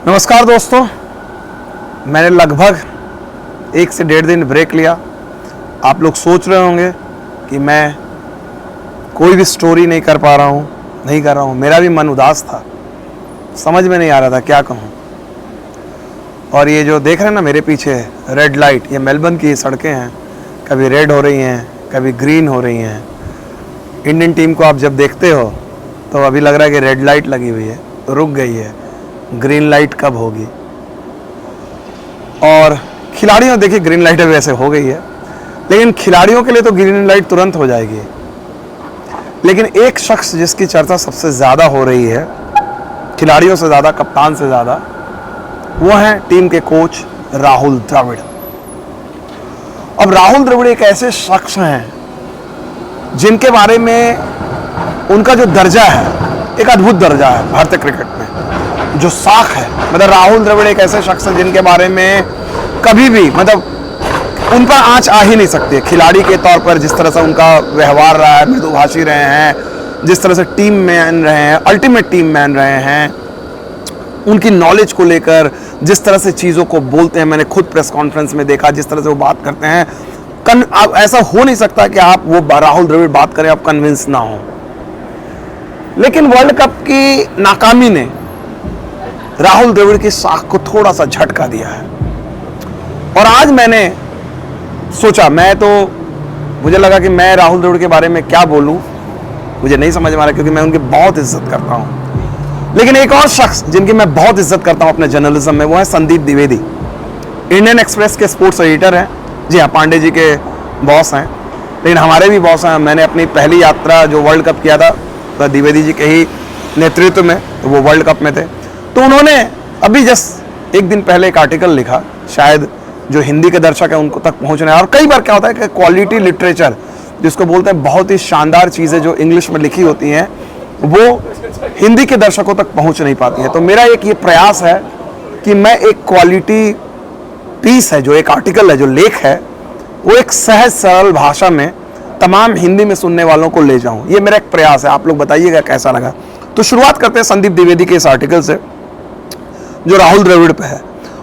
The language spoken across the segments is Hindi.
नमस्कार दोस्तों, मैंने लगभग 1 से 1.5 दिन ब्रेक लिया। आप लोग सोच रहे होंगे कि मैं कोई भी स्टोरी नहीं कर पा रहा हूँ, नहीं कर रहा हूँ। मेरा भी मन उदास था, समझ में नहीं आ रहा था क्या कहूँ। और ये जो देख रहे हैं ना मेरे पीछे रेड लाइट, ये मेलबर्न की सड़कें हैं। कभी रेड हो रही हैं, कभी ग्रीन हो रही हैं। इंडियन टीम को आप जब देखते हो तो अभी लग रहा है कि रेड लाइट लगी हुई है, रुक गई है, ग्रीन लाइट कब होगी। और खिलाड़ियों देखिए ग्रीन लाइट वैसे हो गई है, लेकिन खिलाड़ियों के लिए तो ग्रीन लाइट तुरंत हो जाएगी। लेकिन एक शख्स जिसकी चर्चा सबसे ज़्यादा हो रही है, खिलाड़ियों से ज़्यादा, कप्तान से ज़्यादा, वो हैं टीम के कोच राहुल द्रविड़। अब राहुल द्रविड़ एक ऐसे शख्स हैं जिनके बारे में उनका जो दर्जा है, एक अद्भुत दर्जा है भारतीय क्रिकेट में, जो साख है। मतलब राहुल द्रविड़ एक ऐसे शख्स हैं जिनके बारे में कभी भी उन पर आंच आ ही नहीं सकती है। खिलाड़ी के तौर पर जिस तरह से उनका व्यवहार रहा है, मृदुभाषी रहे हैं, जिस तरह से टीम मैन रहे हैं, अल्टीमेट टीम मैन रहे हैं, उनकी नॉलेज को लेकर जिस तरह से चीज़ों को बोलते हैं, मैंने खुद प्रेस कॉन्फ्रेंस में देखा जिस तरह से वो बात करते हैं। आप ऐसा हो नहीं सकता कि आप वो राहुल द्रविड़ बात करें आप कन्विंस ना हो। लेकिन वर्ल्ड कप की नाकामी ने राहुल द्रविड़ की साख को थोड़ा सा झटका दिया है। और आज मैंने सोचा, मुझे लगा कि मैं राहुल द्रविड़ के बारे में क्या बोलूं, मुझे नहीं समझ में आ रहा, क्योंकि मैं उनकी बहुत इज्जत करता हूं। लेकिन एक और शख्स जिनकी मैं बहुत इज्जत करता हूं अपने जर्नलिज्म में, वो है संदीप द्विवेदी। इंडियन एक्सप्रेस के स्पोर्ट्स एडिटर हैं। जी हाँ, पांडे जी के बॉस हैं, लेकिन हमारे भी बॉस हैं। मैंने अपनी पहली यात्रा जो वर्ल्ड कप किया था तो द्विवेदी जी के ही नेतृत्व में, तो वो वर्ल्ड कप में थे। तो उन्होंने अभी जस्ट एक दिन पहले एक आर्टिकल लिखा, शायद जो हिंदी के दर्शक हैं उनको तक पहुंचना है। और कई बार क्या होता है कि क्वालिटी लिटरेचर जिसको बोलते हैं, बहुत ही शानदार चीज़ें जो इंग्लिश में लिखी होती हैं, वो हिंदी के दर्शकों तक पहुंच नहीं पाती है। तो मेरा एक ये प्रयास है कि मैं एक क्वालिटी पीस है, जो एक आर्टिकल है, जो लेख है, वो एक सहज सरल भाषा में तमाम हिंदी में सुनने वालों को ले जाऊं। ये मेरा एक प्रयास है। आप लोग बताइएगा कैसा लगा। तो शुरुआत करते हैं संदीप द्विवेदी के इस आर्टिकल से जो राहुल द्रविड़ पे है।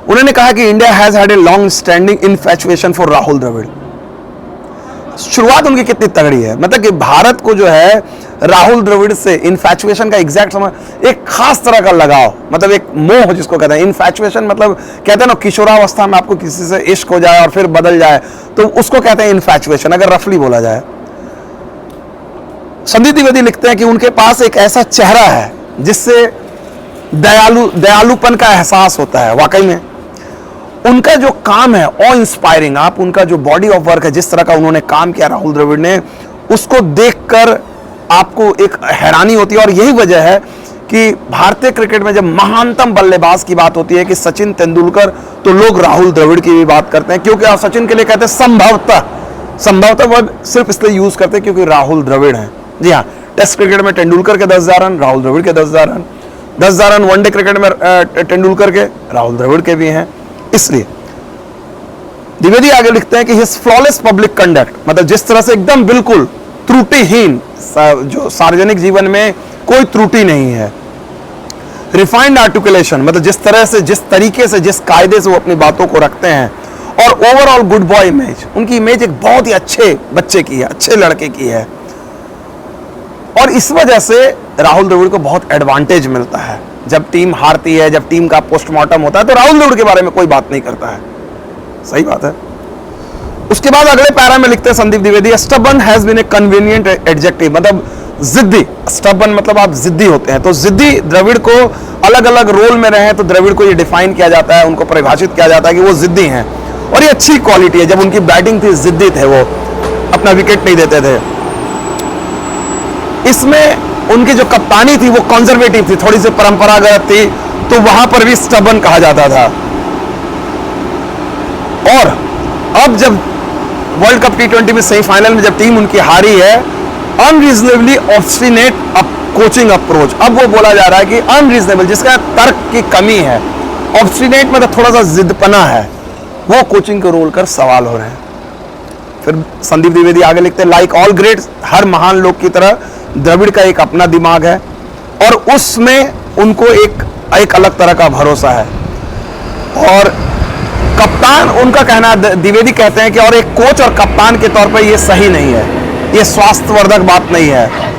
उन्होंने कहा कि India has had a long standing infatuation for Rahul Dravid. शुरुआत उनकी कितनी तगड़ी है, मतलब कि भारत को जो है राहुल द्रविड़ से इनफैचुएशन का एग्जैक्ट समझ, एक खास तरह का लगाव, मतलब एक मोह जिसको कहते हैं। इनफैचुएशन मतलब कहते हैं ना, किशोरावस्था में आपको किसी से इश्क हो जाए और फिर बदल जाए, तो उसको कहते हैं इनफैचुएशन, अगर रफली बोला जाए। संदीप द्विवेदी लिखते हैं कि उनके पास एक ऐसा चेहरा है जिससे दयालुपन का एहसास होता है। वाकई में उनका जो काम है ऑ इंस्पायरिंग। आप उनका जो बॉडी ऑफ वर्क है, जिस तरह का उन्होंने काम किया राहुल द्रविड़ ने, उसको देखकर आपको एक हैरानी होती है। और यही वजह है कि भारतीय क्रिकेट में जब महानतम बल्लेबाज की बात होती है कि सचिन तेंदुलकर, तो लोग राहुल द्रविड़ की भी बात करते हैं, क्योंकि आप सचिन के लिए कहते हैं संभवतः वर्ड सिर्फ इसलिए यूज करते हैं क्योंकि राहुल द्रविड़ हैं। जी हाँ, टेस्ट क्रिकेट में तेंदुलकर के 10,000 रन, राहुल द्रविड़ के 10,000 रन, 10,000 रन वनडे क्रिकेट में तेंदुलकर के, राहुल द्रविड़ के भी हैं। इसलिए द्विवेदी आगे लिखते हैं कि हिज फ्लॉलेस पब्लिक कंडक्ट, मतलब जिस तरह से एकदम बिल्कुल त्रुटिहीन, जो सार्वजनिक जीवन में कोई त्रुटि नहीं है। रिफाइंड आर्टिकुलेशन, मतलब जिस तरह से, जिस तरीके से, जिस कायदे से वो अपनी बातों को रखते हैं। और ओवरऑल गुड बॉय इमेज, उनकी इमेज एक बहुत ही अच्छे बच्चे की है, अच्छे लड़के की है। और इस वजह से राहुल द्रविड़ को बहुत एडवांटेज मिलता है। जब टीम हारती है, जब टीम का पोस्टमार्टम होता है, तो राहुल द्रविड़ के बारे में कोई बात नहीं करता है। सही बात है। उसके बाद अगले पैरा में लिखते हैं Sandeep Dwivedi, stubborn has been a convenient adjective, मतलब जिद्दी। स्टबर्न मतलब आप जिद्दी होते हैं, तो जिद्दी द्रविड़ को अलग अलग रोल में रहे तो द्रविड़ को ये डिफाइन किया जाता है, उनको परिभाषित किया जाता है कि वो जिद्दी हैं। और ये अच्छी क्वालिटी है। जब उनकी बैटिंग थी, जिद्दी थे, वो अपना विकेट नहीं देते थे। इसमें उनकी जो कप्तानी थी वो कंजर्वेटिव थी, थोड़ी सी परंपरागत थी, तो वहां पर भी स्टबर्न कहा जाता था। और अब जब वर्ल्ड कप T20 में सेमीफाइनल में जब टीम उनकी हारी है, अनरीजनेबली ऑब्स्टिनेट कोचिंग अप्रोच, अब वो बोला जा रहा है कि अनरीजनेबल, जिसका तर्क की कमी है, ऑब्स्टिनेट में तो थोड़ा सा जिद्दपना है, वो कोचिंग के रोल कर सवाल हो रहे हैं। फिर संदीप द्विवेदी आगे लिखते हैं, लाइक ऑल ग्रेट्स, हर महान लोग की तरह द्रविड़ का एक अपना दिमाग है और उसमें उनको एक एक अलग तरह का भरोसा है। और कप्तान, उनका कहना, द्विवेदी कहते हैं कि और एक कोच और कप्तान के तौर पर ये सही नहीं है, ये स्वास्थ्यवर्धक बात नहीं है।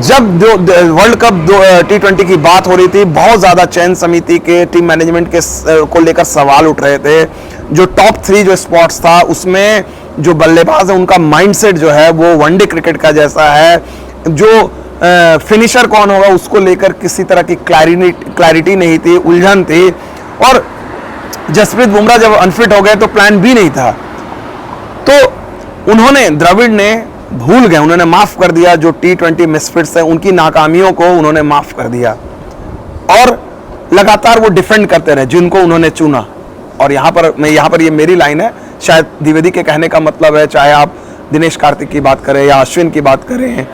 जब वर्ल्ड कप T20 की बात हो रही थी, बहुत ज़्यादा चयन समिति के, टीम मैनेजमेंट के को लेकर सवाल उठ रहे थे। जो टॉप 3 जो स्पॉट्स था उसमें जो बल्लेबाज है उनका माइंडसेट जो है वो वनडे क्रिकेट का जैसा है। जो फिनिशर कौन होगा उसको लेकर किसी तरह की क्लैरिटी नहीं थी, उलझन थी। और जसप्रीत बुमराह जब अनफिट हो गए तो प्लान बी नहीं था। तो उन्होंने, द्रविड़ ने भूल गए, उन्होंने माफ कर दिया। जो T20 मिसफिट्स है उनकी नाकामियों को उन्होंने माफ कर दिया और लगातार वो डिफेंड करते रहे जिनको उन्होंने चुना। और यहाँ पर ये मेरी लाइन है, शायद द्विवेदी के कहने का मतलब है, चाहे आप दिनेश कार्तिक की बात करें या अश्विन की बात करें,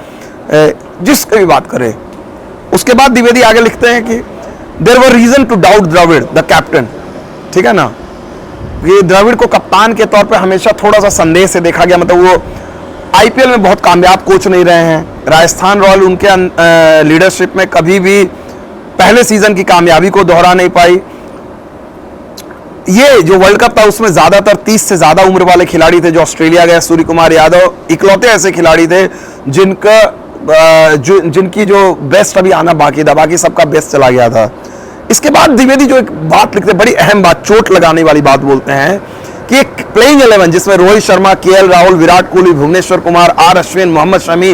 जिसकी भी बात करें। उसके बाद द्विवेदी आगे लिखते हैं कि there were reason to doubt Dravid the captain, ठीक है ना। ये द्रविड़ को कप्तान के तौर पे हमेशा थोड़ा सा संदेह से देखा गया। मतलब वो आईपीएल में बहुत कामयाब कोच नहीं रहे हैं। राजस्थान रॉयल उनके लीडरशिप में कभी भी पहले सीजन की कामयाबी को दोहरा नहीं पाई। ये जो वर्ल्ड कप था उसमें ज्यादातर 30 से ज्यादा उम्र वाले खिलाड़ी थे जो ऑस्ट्रेलिया गए। सूर्य कुमार यादव इकलौते ऐसे खिलाड़ी थे जिनकी जो बेस्ट अभी आना बाकी था, बाकी सबका बेस्ट चला गया था। इसके बाद द्विवेदी जो एक बात लिखते, बड़ी अहम बात, चोट लगाने वाली बात बोलते हैं कि एक प्लेइंग 11 जिसमें रोहित शर्मा, केएल राहुल, विराट कोहली, भुवनेश्वर कुमार, आर अश्विन, मोहम्मद शमी,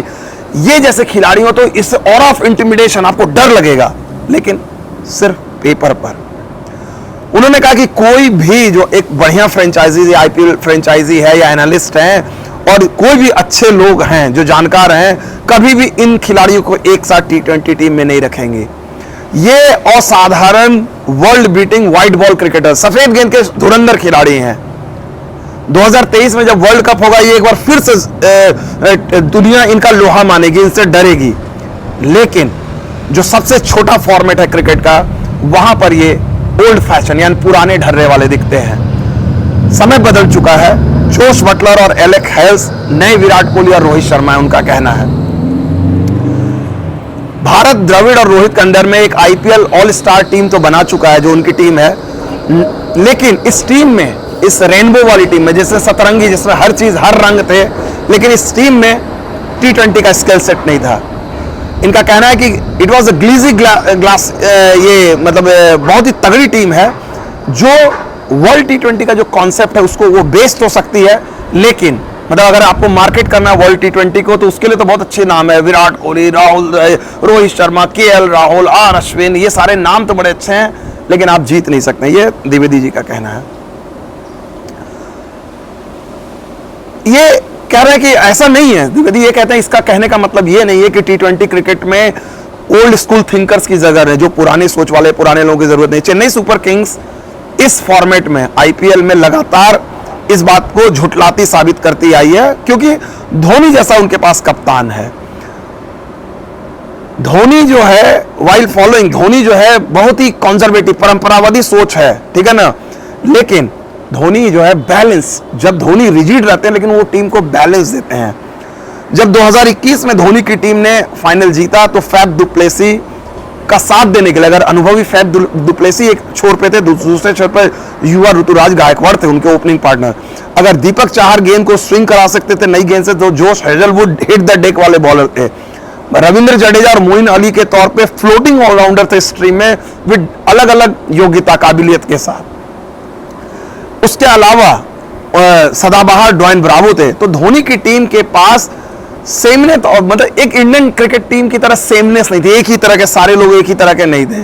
ये जैसे खिलाड़ी हो तो इस ऑर ऑफ इंटिमिडेशन, आपको डर लगेगा, लेकिन सिर्फ पेपर पर। उन्होंने कहा कि कोई भी जो एक बढ़िया फ्रेंचाइजी, आईपीएल फ्रेंचाइजी है या एनालिस्ट हैं और कोई भी अच्छे लोग हैं जो जानकार हैं, कभी भी इन खिलाड़ियों को एक साथ T20 टीम में नहीं रखेंगे। ये असाधारण world beating white ball cricketer, सफेद गेंद के धुरंधर खिलाड़ी हैं। 2023 में जब वर्ल्ड कप होगा, ये एक बार फिर से दुनिया इनका लोहा मानेगी, इनसे डरेगी। लेकिन जो सबसे छोटा फॉर्मेट है क्रिकेट का, वहां पर ये ओल्ड फैशन यानी पुराने ढर्रे वाले दिखते हैं। समय बदल चुका है। जोश बटलर और एलेक हेल्स नए विराट कोहली और रोहित शर्मा है, उनका कहना है। भारत द्रविड़ और रोहित के अंडर में एक आईपीएल ऑल स्टार टीम तो बना चुका है जो उनकी टीम है, लेकिन इस टीम में, इस रेनबो वाली टीम में, जैसे सतरंगी जिसमें हर चीज, हर रंग थे, लेकिन इस टीम में T20 का स्किल सेट नहीं था। इनका कहना है कि इट वॉज अ ग्लीजी ग्लास, ये मतलब बहुत ही तगड़ी टीम है जो वर्ल्ड T20 का जो कॉन्सेप्ट है उसको वो बेस्ड हो सकती है, लेकिन मतलब अगर आपको मार्केट करना है वर्ल्ड T20 को तो उसके लिए तो बहुत अच्छे नाम है, विराट कोहली, राहुल, रोहित शर्मा, केएल राहुल, आर अश्विन, ये सारे नाम तो बड़े अच्छे हैं, लेकिन आप जीत नहीं सकते। ये द्विवेदी जी का कहना है। ये कह रहे हैं कि ऐसा नहीं है। द्विवेदी ये कहते हैं इसका कहने का मतलब ये नहीं है कि T20 क्रिकेट में ओल्ड स्कूल थिंकर्स की जगह है, जो पुरानी सोच वाले, पुराने लोगों की जरूरत नहीं। चेन्नई सुपर किंग्स इस फॉर्मेट में आईपीएल में लगातार इस बात को झुटलाती साबित करती आई है, क्योंकि धोनी जैसा उनके पास कप्तान है। धोनी जो है वाइल्ड फॉलोइंग, धोनी जो है बहुत ही कंजर्वेटिव, परंपरावादी सोच है, ठीक है ना। लेकिन धोनी जो है बैलेंस, जब धोनी रिजिड रहते हैं लेकिन वो टीम को बैलेंस देते हैं। जब 2021 में धोनी की टीम ने फाइनल जीता तो फैफ डुप्लेसी का साथ देने के लिए, अगर अनुभवी फैफ डुप्लेसी एक छोर पे थे, दूसरे छोर पे युवा ऋतुराज गायकवाड़ थे उनके ओपनिंग पार्टनर। अगर दीपक चाहर गेंद को स्विंग करा सकते थे नई गेंद से, तो Josh Hazlewood hit the deck वाले बॉलर थे। रविंद्र जडेजा और मोइन अली के तौर पे फ्लोटिंग ऑलराउंडर थे इस टीम में, विद अलग अलग योग्यता, काबिलियत के साथ। उसके अलावा सदाबहार ड्वाइन ब्रावो थे। तो धोनी की टीम के पास सेमनेस, और मतलब एक इंडियन क्रिकेट टीम की तरह सेमनेस नहीं थी, एक ही तरह के सारे लोग एक ही तरह के नहीं थे।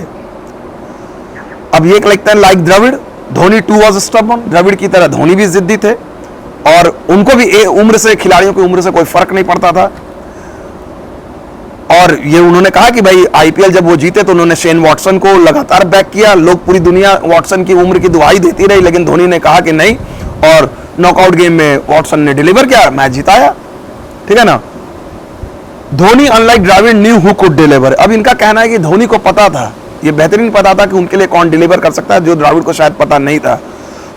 अब ये लिखते हैं like Dravid, Dhoni too was stubborn, Dravid की तरह धोनी भी जिद्दी थे और उनको भी उम्र से, खिलाड़ियों की उम्र से कोई फर्क नहीं पड़ता था। और ये उन्होंने कहा कि भाई आईपीएल जब वो जीते तो उन्होंने शेन वॉटसन को लगातार बैक किया। लोग, पूरी दुनिया वॉटसन की उम्र की दुहाई देती रही, लेकिन धोनी ने कहा कि नहीं, और नॉकआउट गेम में वॉटसन ने डिलीवर किया, मैच जिताया, ठीक है ना। Dhoni unlike Dravid knew who could deliver. अब इनका कहना है कि धोनी को पता था, ये बेहतरीन पता था कि उनके लिए कौन डिलीवर कर सकता है, जो द्रविड़ को शायद पता नहीं था।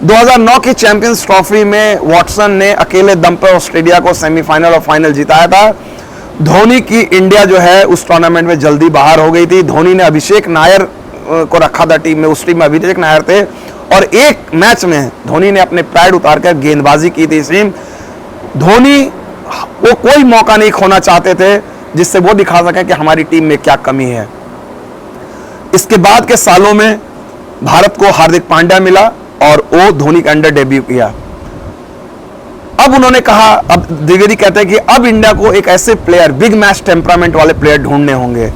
2009 की चैंपियंस ट्रॉफी में वॉटसन ने अकेले दम पर ऑस्ट्रेलिया को सेमीफाइनल और फाइनल जिताया था। धोनी की इंडिया जो है उस टूर्नामेंट में जल्दी बाहर हो गई थी। धोनी ने अभिषेक नायर को रखा था टीम में, उस टीम में अभिषेक नायर थे, और एक मैच में धोनी ने अपने पैड उतारकर गेंदबाजी की थी। सीम धोनी वो कोई मौका नहीं खोना चाहते थे जिससे वो दिखा सके कि हमारी टीम में क्या कमी है। इसके बाद के सालों में भारत को हार्दिक पांड्या मिला और वो धोनी के अंडर डेब्यू किया। अब उन्होंने कहा, अब द्विवेदी कहते हैं कि अब इंडिया को एक ऐसे प्लेयर, बिग मैच टेम्परामेंट वाले प्लेयर ढूंढने होंगे।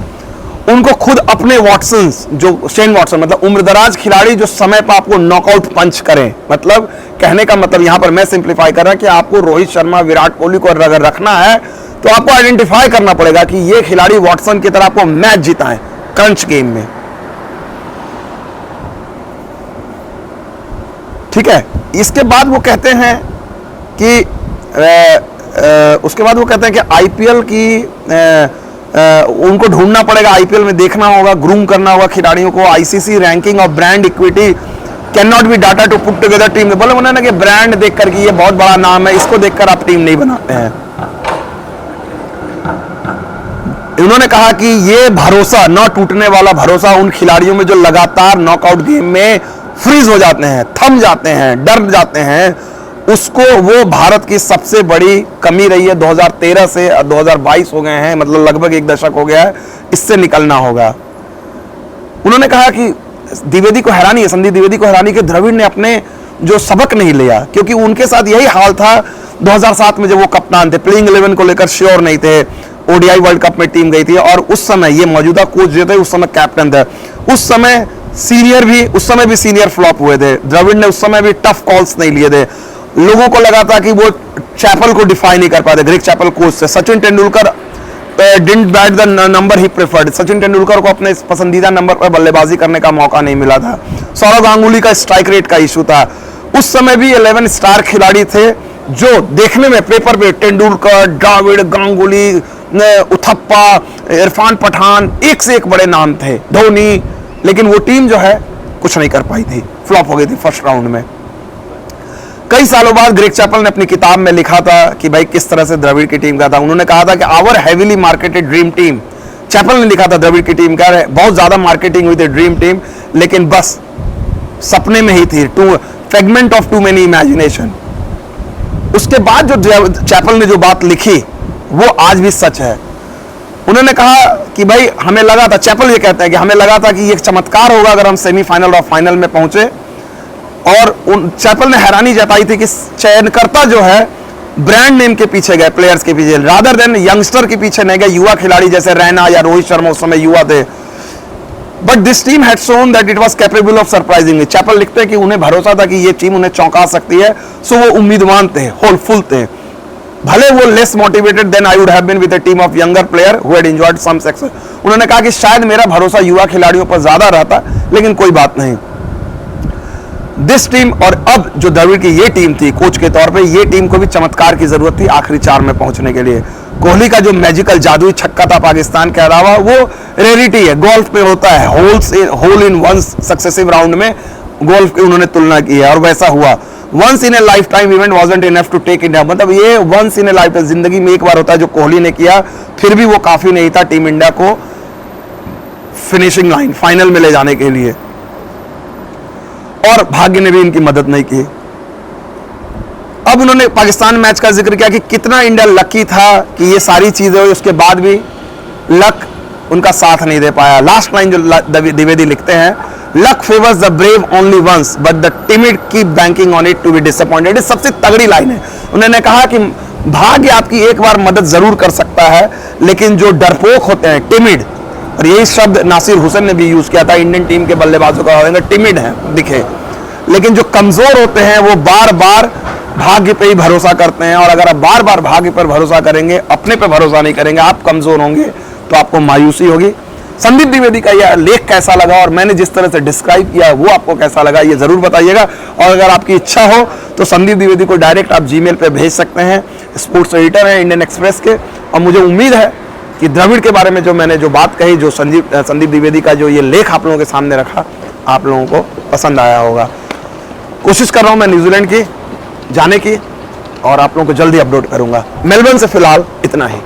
उनको खुद अपने वॉटसन, जो शेन वॉटसन मतलब उम्रदराज खिलाड़ी जो समय पर आपको नॉकआउट पंच करें, मतलब कहने का मतलब यहां पर मैं सिंप्लीफाई कर रहा कि आपको रोहित शर्मा, विराट कोहली को अगर रखना है तो आपको आइडेंटिफाई करना पड़ेगा कि ये खिलाड़ी वॉटसन की तरह आपको मैच जिताएं क्रंच गेम में। ठीक है, इसके बाद वो कहते हैं कि उसके बाद वो कहते हैं कि आईपीएल की उनको ढूंढना पड़ेगा, आईपीएल में देखना होगा, ग्रूम करना होगा खिलाड़ियों को। ICC ranking of brand equity can not be data to put together team. बोले उन्होंने कि ब्रांड देखकर कि ये बहुत बड़ा नाम है, इसको देखकर आप टीम नहीं बनाते हैं। उन्होंने कहा कि ये भरोसा, न टूटने वाला भरोसा उन खिलाड़ियों में जो लगातार नॉकआउट गेम में फ्रीज हो जाते हैं, थम जाते हैं, डर जाते हैं, उसको वो भारत की सबसे बड़ी कमी रही है। 2013 से 2022 हो गए हैं, मतलब लगभग एक दशक हो गया है, इससे निकलना होगा। उन्होंने कहा कि द्विवेदी को हैरानी है, संदीप द्विवेदी को हैरानी कि द्रविड़ ने अपने जो सबक नहीं लिया, क्योंकि उनके साथ यही हाल था 2007 में जब वो कप्तान थे, प्लेइंग 11 को लेकर श्योर नहीं थे, ओडीआई वर्ल्ड कप में टीम गई थी, और उस समय ये मौजूदा कोच जो थे उस समय कैप्टन थे, उस समय सीनियर फ्लॉप हुए थे। द्रविड़ ने उस समय भी टफ कॉल्स नहीं लिए थे, लोगों को लगा था कि वो चैपल को डिफाइन नहीं कर पाते, ग्रेग चैपल कोच से। Sachin Tendulkar didn't bat the number he preferred, Sachin Tendulkar को अपने पसंदीदा नंबर पर बल्लेबाजी करने का मौका नहीं मिला था। सौरव गांगुली का स्ट्राइक रेट का इशू था। उस समय भी 11 स्टार खिलाड़ी थे जो देखने में पेपर पे तेंदुलकर, द्रविड़, गांगुली, उथप्पा, इरफान पठान, एक से एक बड़े नाम थे, धोनी, लेकिन वो टीम जो है कुछ नहीं कर पाई थी, फ्लॉप हो गई थी फर्स्ट राउंड में। कई सालों बाद ग्रेग चैपल ने अपनी किताब में लिखा था कि भाई किस तरह से द्रविड़ की टीम का था। उन्होंने कहा था कि our heavily marketed dream team, Chappell ने लिखा था द्रविड़ की टीम का, बहुत ज्यादा मार्केटिंग हुई थी ड्रीम टीम, लेकिन बस सपने में ही थी, fragment of too many imagination. उसके बाद जो चैपल ने जो बात लिखी वो आज भी सच है। उन्होंने कहा कि भाई हमें लगा था, चैपल ये कहते हैं कि हमें लगा था कि ये चमत्कार होगा अगर हम सेमीफाइनल और फाइनल में पहुंचे, और चैपल ने हैरानी जताई थी कि चयनकर्ता जो है ब्रांड नेम के पीछे गए, प्लेयर्स के पीछे, रादर देन यंगस्टर के पीछे नहीं गए, युवा खिलाड़ी जैसे रैना या रोहित शर्मा उस समय युवा थे। But this team had shown that it was capable of surprising. Chappell लिखते हैं कि उन्हें भरोसा था कि ये टीम उन्हें चौंका सकती है, सो वो उम्मीदवान थे, होपफुल थे। भले वो less motivated than I would have been with a team of younger player who had enjoyed some success. उन्होंने कहा कि शायद मेरा भरोसा युवा खिलाड़ियों पर ज्यादा रहता, लेकिन कोई बात नहीं। दिस टीम, और अब जो द्रविड़ की ये टीम थी कोच के तौर पे, ये टीम को भी चमत्कार की जरूरत थी आखिरी 4 में पहुंचने के लिए। कोहली का जो मैजिकल जादुई छक्का था पाकिस्तान के अलावा, वो रेयरिटी है, गोल्फ में होता है, hole in one successive round में गोल्फ की उन्होंने तुलना की है, और वैसा हुआ। Once in a life time event wasn't enough to take India, मतलब ये once in a life time, जिंदगी में एक बार होता है, जो कोहली ने किया, फिर भी वो काफी नहीं था टीम इंडिया को फिनिशिंग लाइन, फाइनल में ले जाने के लिए, और भाग्य ने भी इनकी मदद नहीं की। अब उन्होंने पाकिस्तान मैच का जिक्र किया कि कितना इंडिया लकी था कि ये सारी चीजें हुई, उसके बाद भी लक उनका साथ नहीं दे पाया। लास्ट लाइन जो द्विवेदी लिखते हैं, luck favours the brave only once but the timid keep banking on it to be disappointed. ये सबसे तगड़ी लाइन है। उन्होंने कहा कि भाग्य आपकी एक बार मदद जरूर कर सकता है, लेकिन जो डरपोक होते हैं, टिमिड, और यही शब्द नासिर हुसैन ने भी यूज किया था इंडियन टीम के बल्लेबाजों का, टिमिड है दिखे, लेकिन जो कमजोर होते हैं वो बार बार भाग्य पे ही भरोसा करते हैं, और अगर आप बार बार भाग्य पर भरोसा करेंगे, अपने पे भरोसा नहीं करेंगे, आप कमजोर होंगे, तो आपको मायूसी होगी। संदीप द्विवेदी का यह लेख कैसा लगा और मैंने जिस तरह से डिस्क्राइब किया वो आपको कैसा लगा, ये जरूर बताइएगा। और अगर आपकी इच्छा हो तो संदीप द्विवेदी को डायरेक्ट आप जीमेल पे भेज सकते हैं, स्पोर्ट्स एडिटर हैं इंडियन एक्सप्रेस के। और मुझे उम्मीद है कि द्रविड़ के बारे में जो मैंने जो बात कही, जो संदीप द्विवेदी का जो ये लेख आप लोगों के सामने रखा, आप लोगों को पसंद आया होगा। कोशिश कर रहा हूँ मैं न्यूजीलैंड की जाने की, और आप लोगों को जल्दी अपलोड करूंगा। मेलबर्न से फिलहाल इतना ही।